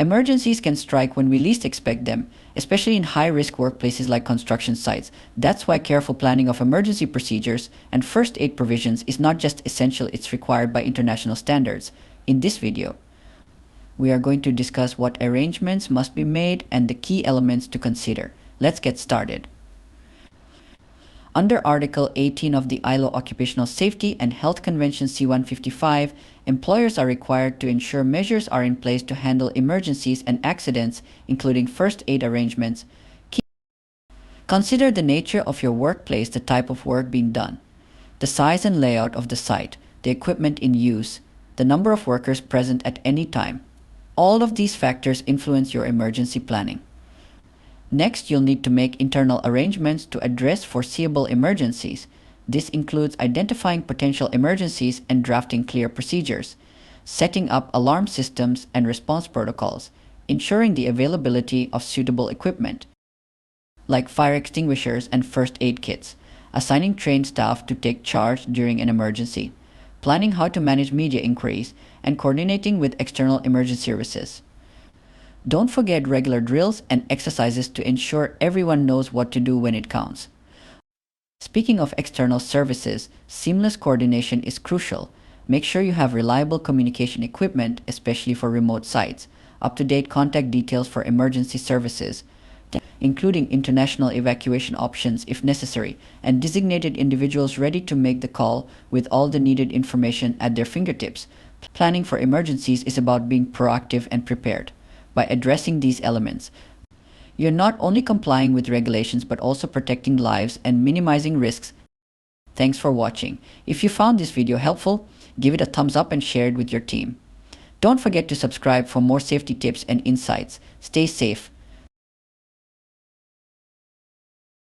Emergencies can strike when we least expect them, especially in high-risk workplaces like construction sites. That's why careful planning of emergency procedures and first aid provisions is not just essential, it's required by international standards. In this video, we are going to discuss what arrangements must be made and the key elements to consider. Let's get started. Under Article 18 of the ILO Occupational Safety and Health Convention C-155, employers are required to ensure measures are in place to handle emergencies and accidents, including first aid arrangements. Consider the nature of your workplace, the type of work being done, the size and layout of the site, the equipment in use, the number of workers present at any time. All of these factors influence your emergency planning. Next, you'll need to make internal arrangements to address foreseeable emergencies. This includes identifying potential emergencies and drafting clear procedures, setting up alarm systems and response protocols, ensuring the availability of suitable equipment, like fire extinguishers and first aid kits, assigning trained staff to take charge during an emergency, planning how to manage media inquiries, and coordinating with external emergency services. Don't forget regular drills and exercises to ensure everyone knows what to do when it counts. Speaking of external services, seamless coordination is crucial. Make sure you have reliable communication equipment, especially for remote sites, up-to-date contact details for emergency services, including international evacuation options if necessary, and designated individuals ready to make the call with all the needed information at their fingertips. Planning for emergencies is about being proactive and prepared. By addressing these elements, you're not only complying with regulations but also protecting lives and minimizing risks. Thanks for watching. If you found this video helpful, give it a thumbs up and share it with your team. Don't forget to subscribe for more safety tips and insights. Stay safe,